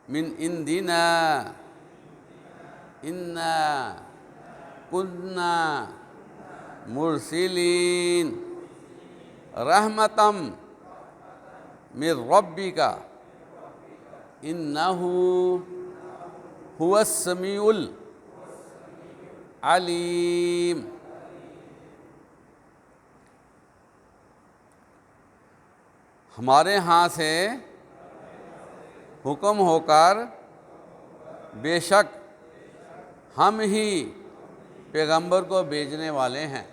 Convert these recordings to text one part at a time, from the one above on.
من عندنا انا كنا مرسلین رحمتم من ربک انہ هو السمیع العلیم۔ ہمارے ہاں سے حکم ہو کر بے شک ہم ہی پیغمبر کو بھیجنے والے ہیں،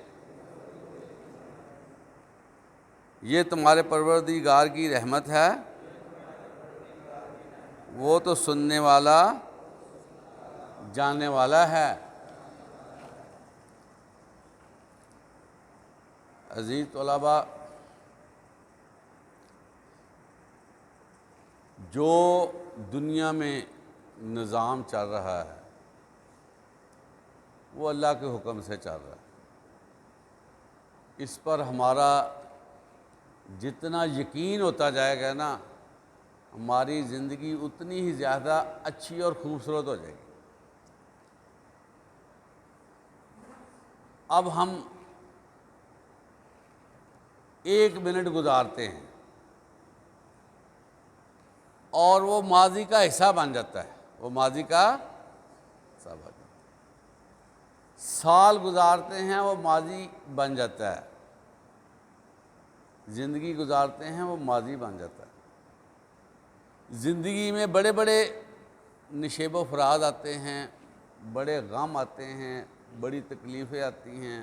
یہ تمہارے پروردگار کی رحمت ہے، وہ تو سننے والا جاننے والا ہے۔ عزیز طلباء، جو دنیا میں نظام چل رہا ہے وہ اللہ کے حکم سے چل رہا ہے، اس پر ہمارا جتنا یقین ہوتا جائے گا نا، ہماری زندگی اتنی ہی زیادہ اچھی اور خوبصورت ہو جائے گی۔ اب ہم 1 منٹ گزارتے ہیں اور وہ ماضی کا حصہ بن جاتا ہے، وہ ماضی کا حصہ بن جاتا ہے۔ سال گزارتے ہیں وہ ماضی بن جاتا ہے، زندگی گزارتے ہیں وہ ماضی بن جاتا ہے۔ زندگی میں بڑے بڑے نشیب و فراز آتے ہیں، بڑے غم آتے ہیں، بڑی تکلیفیں آتی ہیں،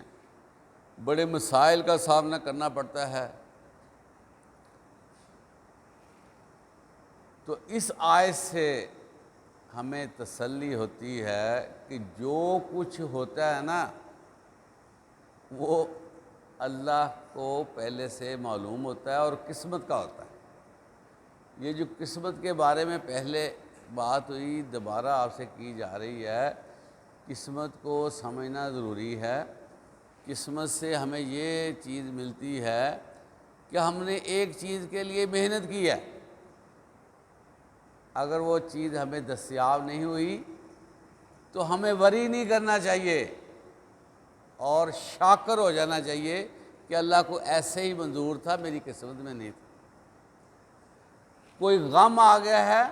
بڑے مسائل کا سامنا کرنا پڑتا ہے۔ تو اس آیت سے ہمیں تسلی ہوتی ہے کہ جو کچھ ہوتا ہے نا وہ اللہ کو پہلے سے معلوم ہوتا ہے اور قسمت کا ہوتا ہے۔ یہ جو قسمت کے بارے میں پہلے بات ہوئی، دوبارہ آپ سے کی جا رہی ہے، قسمت کو سمجھنا ضروری ہے۔ قسمت سے ہمیں یہ چیز ملتی ہے کہ ہم نے ایک چیز کے لیے محنت کی ہے، اگر وہ چیز ہمیں دستیاب نہیں ہوئی تو ہمیں وری نہیں کرنا چاہیے اور شاکر ہو جانا چاہیے کہ اللہ کو ایسے ہی منظور تھا، میری قسمت میں نہیں تھا۔ کوئی غم آ گیا ہے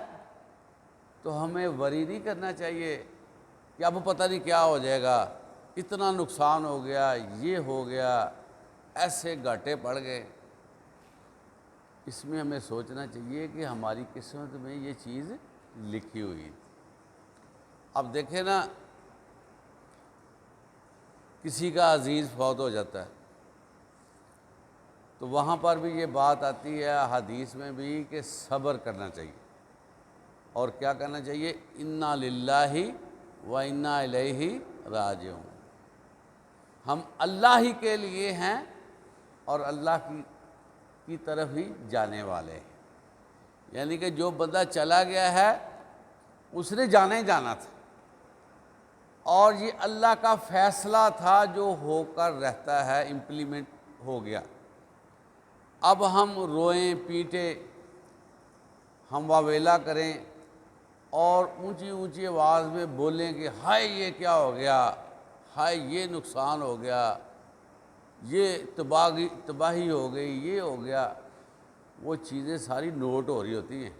تو ہمیں وری نہیں کرنا چاہیے کہ اب پتہ نہیں کیا ہو جائے گا، اتنا نقصان ہو گیا، یہ ہو گیا، ایسے گھاٹے پڑ گئے۔ اس میں ہمیں سوچنا چاہیے کہ ہماری قسمت میں یہ چیز لکھی ہوئی تھی۔ اب دیکھیں نا، کسی کا عزیز فوت ہو جاتا ہے تو وہاں پر بھی یہ بات آتی ہے حدیث میں بھی کہ صبر کرنا چاہیے، اور کیا کرنا چاہیے؟ انا للہ و انا الیہ راجعون، ہم اللہ ہی کے لیے ہیں اور اللہ کی طرف ہی جانے والے ہیں۔ یعنی کہ جو بندہ چلا گیا ہے اس نے جانا ہی جانا تھا، اور یہ اللہ کا فیصلہ تھا جو ہو کر رہتا ہے، امپلیمنٹ ہو گیا۔ اب ہم روئیں پیٹیں، ہم واویلا کریں اور اونچی اونچی آواز میں بولیں کہ ہائے یہ کیا ہو گیا، ہائے یہ نقصان ہو گیا، یہ تباہی ہو گئی، یہ ہو گیا، وہ چیزیں ساری نوٹ ہو رہی ہوتی ہیں،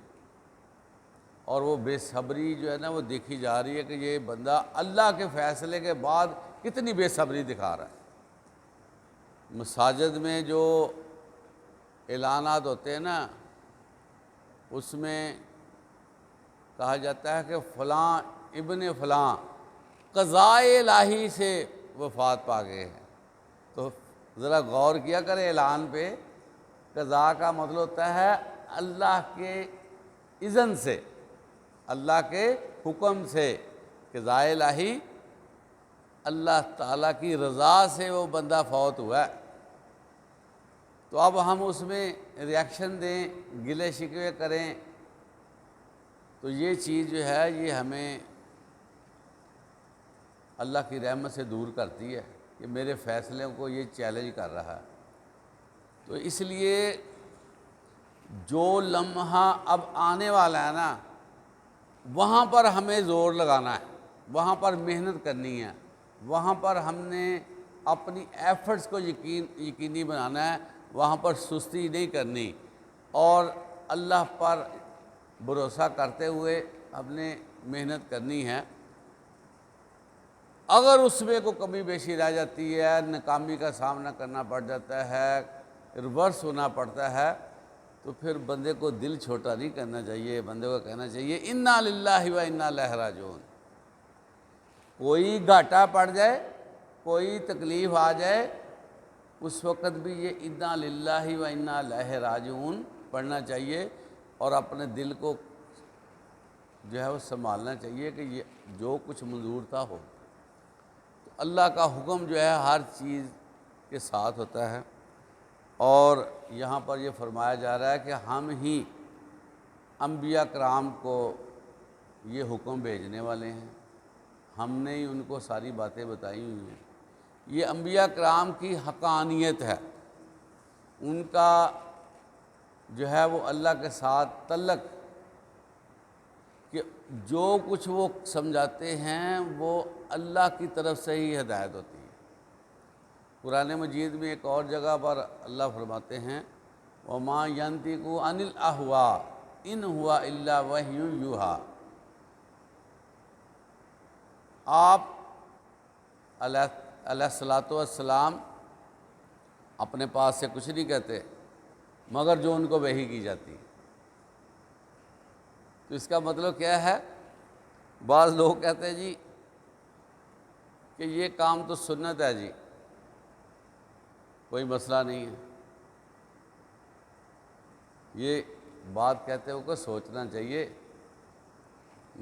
اور وہ بے صبری جو ہے نا وہ دیکھی جا رہی ہے کہ یہ بندہ اللہ کے فیصلے کے بعد کتنی بے صبری دکھا رہا ہے۔ مساجد میں جو اعلانات ہوتے ہیں نا، اس میں کہا جاتا ہے کہ فلاں ابن فلاں قضائے الہی سے وفات پا گئے ہیں، تو ذرا غور کیا کریں اعلان پہ، قضاء کا مطلب ہوتا ہے اللہ کے اذن سے، اللہ کے حکم سے، قضائے الہی اللہ تعالیٰ کی رضا سے وہ بندہ فوت ہوا ہے۔ تو اب ہم اس میں ریاکشن دیں، گلے شکوے کریں، تو یہ چیز جو ہے یہ ہمیں اللہ کی رحمت سے دور کرتی ہے کہ میرے فیصلوں کو یہ چیلنج کر رہا ہے۔ تو اس لیے جو لمحہ اب آنے والا ہے نا، وہاں پر ہمیں زور لگانا ہے، وہاں پر محنت کرنی ہے، وہاں پر ہم نے اپنی ایفرٹس کو یقینی بنانا ہے، وہاں پر سستی نہیں کرنی، اور اللہ پر بھروسہ کرتے ہوئے ہم نے محنت کرنی ہے۔ اگر اس میں کوئی کمی بیشی رہ جاتی ہے، ناکامی کا سامنا کرنا پڑ جاتا ہے، ریورس ہونا پڑتا ہے، تو پھر بندے کو دل چھوٹا نہیں کرنا چاہیے، بندے کو کہنا چاہیے انا للہ و انا الیہ راجعون۔ کوئی گھاٹا پڑ جائے، کوئی تکلیف آ جائے، اس وقت بھی یہ انا للہ و انا الیہ راجعون پڑھنا چاہیے، اور اپنے دل کو جو ہے وہ سنبھالنا چاہیے کہ یہ جو کچھ منظور تھا ہو۔ تو اللہ کا حکم جو ہے ہر چیز کے ساتھ ہوتا ہے، اور یہاں پر یہ فرمایا جا رہا ہے کہ ہم ہی انبیاء کرام کو یہ حکم بھیجنے والے ہیں، ہم نے ہی ان کو ساری باتیں بتائی ہوئی ہیں۔ یہ انبیاء کرام کی حقانیت ہے، ان کا جو ہے وہ اللہ کے ساتھ تعلق، کہ جو کچھ وہ سمجھاتے ہیں وہ اللہ کی طرف سے ہی ہدایت ہوتی ہے۔ قرآن مجید میں ایک اور جگہ پر اللہ فرماتے ہیں وَمَا يَنطِقُ عَنِ الْأَهْوَاءِ إِنْ هُوَ إِلَّا وَحْيٌ يُوحَىٰ۔ آپ علیہ الصلوۃ والسلام اپنے پاس سے کچھ نہیں کہتے مگر جو ان کو وحی کی جاتی ہے۔ تو اس کا مطلب کیا ہے؟ بعض لوگ کہتے ہیں جی کہ یہ کام تو سنت ہے جی، کوئی مسئلہ نہیں ہے۔ یہ بات کہتے ہو کہ سوچنا چاہیے،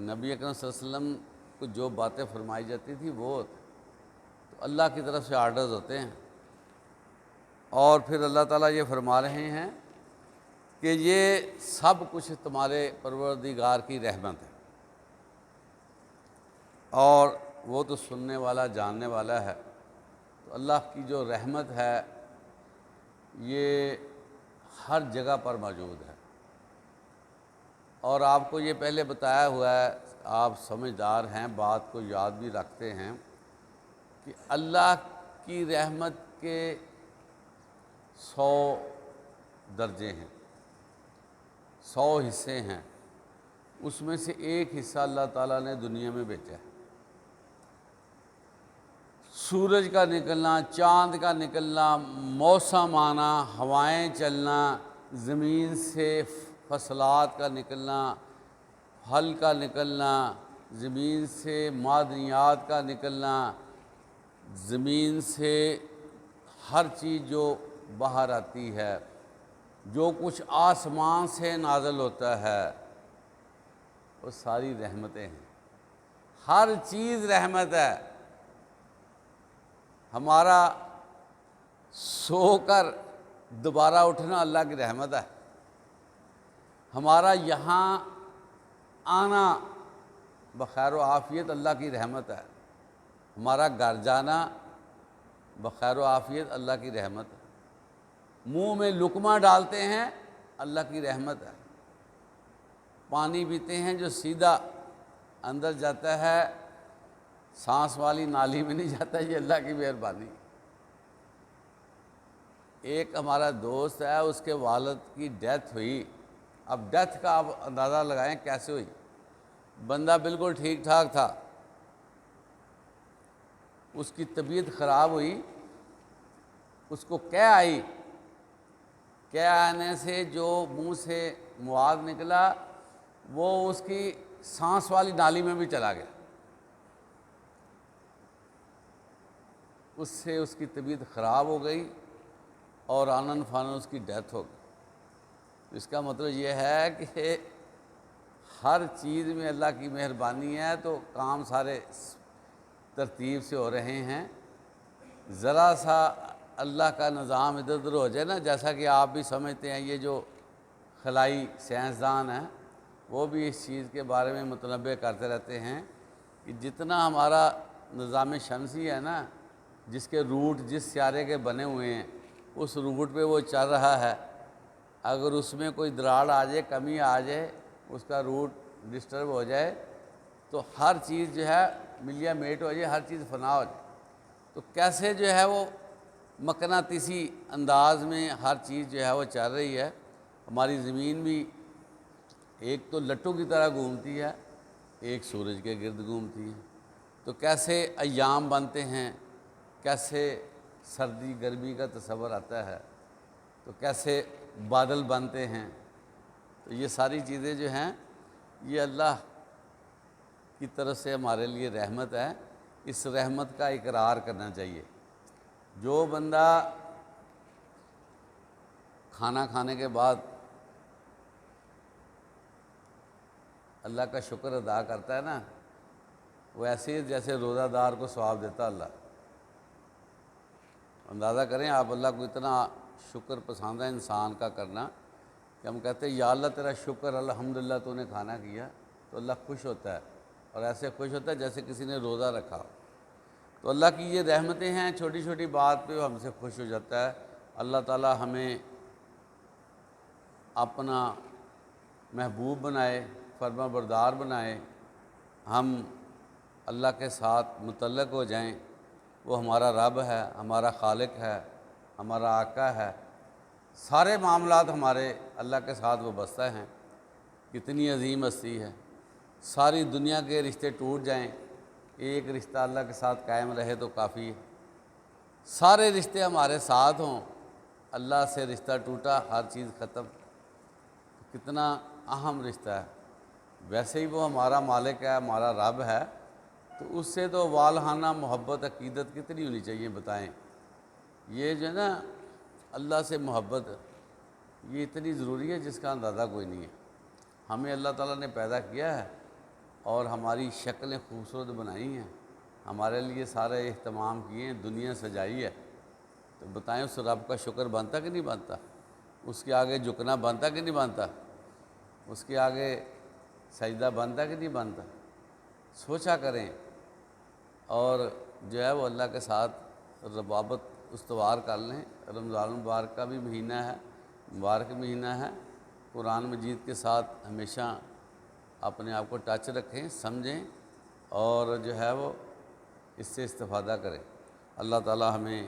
نبی اکرم صلی اللہ علیہ وسلم کو جو باتیں فرمائی جاتی تھی وہ تو اللہ کی طرف سے آرڈرز ہوتے ہیں، اور پھر اللہ تعالیٰ یہ فرما رہے ہیں کہ یہ سب کچھ تمہارے پروردگار کی رحمت ہے، اور وہ تو سننے والا جاننے والا ہے۔ تو اللہ کی جو رحمت ہے یہ ہر جگہ پر موجود ہے، اور آپ کو یہ پہلے بتایا ہوا ہے، آپ سمجھدار ہیں، بات کو یاد بھی رکھتے ہیں کہ اللہ کی رحمت کے 100 درجے ہیں، 100 حصے ہیں، اس میں سے ایک حصہ اللہ تعالیٰ نے دنیا میں بھیجا ہے۔ سورج کا نکلنا، چاند کا نکلنا، موسم آنا، ہوائیں چلنا، زمین سے فصلات کا نکلنا، پھل کا نکلنا، زمین سے معدنیات کا نکلنا، زمین سے ہر چیز جو باہر آتی ہے، جو کچھ آسمان سے نازل ہوتا ہے، وہ ساری رحمتیں ہیں۔ ہر چیز رحمت ہے۔ ہمارا سو کر دوبارہ اٹھنا اللہ کی رحمت ہے، ہمارا یہاں آنا بخیر و عافیت اللہ کی رحمت ہے، ہمارا گھر جانا بخیر و عافیت اللہ کی رحمت ہے، منہ میں لقمہ ڈالتے ہیں اللہ کی رحمت ہے، پانی پیتے ہیں جو سیدھا اندر جاتا ہے، سانس والی نالی میں نہیں جاتا، یہ اللہ کی مہربانی۔ ایک ہمارا دوست ہے، اس کے والد کی ڈیتھ ہوئی، اب ڈیتھ کا آپ اندازہ لگائیں کیسے ہوئی۔ بندہ بالکل ٹھیک ٹھاک تھا، اس کی طبیعت خراب ہوئی، اس کو کہہ آئی، کہہ آنے سے جو منہ سے مواد نکلا وہ اس کی سانس والی نالی میں بھی چلا گیا، اس سے اس کی طبیعت خراب ہو گئی اور آنن فانن اس کی ڈیتھ ہو گئی۔ اس کا مطلب یہ ہے کہ ہر چیز میں اللہ کی مہربانی ہے، تو کام سارے ترتیب سے ہو رہے ہیں۔ ذرا سا اللہ کا نظام ادھر ادھر ہو جائے نا، جیسا کہ آپ بھی سمجھتے ہیں، یہ جو خلائی سائنسدان ہیں وہ بھی اس چیز کے بارے میں متنبع کرتے رہتے ہیں کہ جتنا ہمارا نظام شمسی ہے نا، جس کے روٹ جس سیارے کے بنے ہوئے ہیں اس روٹ پہ وہ چل رہا ہے، اگر اس میں کوئی دراڑ آ جائے، کمی آ جائے، اس کا روٹ ڈسٹرب ہو جائے تو ہر چیز جو ہے ملیا میٹ ہو جائے، ہر چیز فنا ہو جائے، تو کیسے جو ہے وہ مقناطیسی انداز میں ہر چیز جو ہے وہ چل رہی ہے۔ ہماری زمین بھی ایک تو لٹو کی طرح گھومتی ہے، ایک سورج کے گرد گھومتی ہے، تو کیسے ایام بنتے ہیں، کیسے سردی گرمی کا تصور آتا ہے، تو کیسے بادل بنتے ہیں، تو یہ ساری چیزیں جو ہیں یہ اللہ کی طرف سے ہمارے لیے رحمت ہے۔ اس رحمت کا اقرار کرنا چاہیے۔ جو بندہ کھانا کھانے کے بعد اللہ کا شکر ادا کرتا ہے نا، وہ ایسے جیسے روزہ دار کو ثواب دیتا اللہ۔ اندازہ کریں آپ، اللہ کو اتنا شکر پسند ہے انسان کا کرنا کہ ہم کہتے ہیں یا اللہ تیرا شکر، الحمدللہ تو نے کھانا کیا، تو اللہ خوش ہوتا ہے، اور ایسے خوش ہوتا ہے جیسے کسی نے روزہ رکھا۔ تو اللہ کی یہ رحمتیں ہیں، چھوٹی چھوٹی بات پہ وہ ہم سے خوش ہو جاتا ہے۔ اللہ تعالی ہمیں اپنا محبوب بنائے، فرما بردار بنائے، ہم اللہ کے ساتھ متعلق ہو جائیں۔ وہ ہمارا رب ہے، ہمارا خالق ہے، ہمارا آقا ہے، سارے معاملات ہمارے اللہ کے ساتھ وابستہ ہیں۔ کتنی عظیم ہستی ہے۔ ساری دنیا کے رشتے ٹوٹ جائیں، ایک رشتہ اللہ کے ساتھ قائم رہے تو کافی ہے۔ سارے رشتے ہمارے ساتھ ہوں، اللہ سے رشتہ ٹوٹا، ہر چیز ختم۔ کتنا اہم رشتہ ہے۔ ویسے ہی وہ ہمارا مالک ہے، ہمارا رب ہے، تو اس سے تو والہانہ محبت عقیدت کتنی ہونی چاہیے بتائیں۔ یہ جو ہے نا اللہ سے محبت، یہ اتنی ضروری ہے جس کا اندازہ کوئی نہیں ہے۔ ہمیں اللہ تعالیٰ نے پیدا کیا ہے اور ہماری شکلیں خوبصورت بنائی ہیں، ہمارے لیے سارے اہتمام کیے ہیں، دنیا سجائی ہے، تو بتائیں اس رب کا شکر بنتا کہ نہیں بنتا؟ اس کے آگے جھکنا بنتا کہ نہیں بنتا؟ اس کے آگے سجدہ بنتا کہ نہیں بنتا؟ سوچا کریں، اور جو ہے وہ اللہ کے ساتھ روابط استوار کر لیں۔ رمضان المبارک کا بھی مہینہ ہے، مبارک مہینہ ہے۔ قرآن مجید کے ساتھ ہمیشہ اپنے آپ کو ٹچ رکھیں، سمجھیں، اور جو ہے وہ اس سے استفادہ کریں۔ اللہ تعالی ہمیں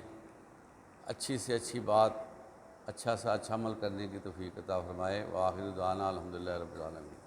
اچھی سے اچھی بات، اچھا سا اچھا عمل کرنے کی توفیق عطا فرمائے۔ وآخر دعوانا الحمدللہ رب العالمین۔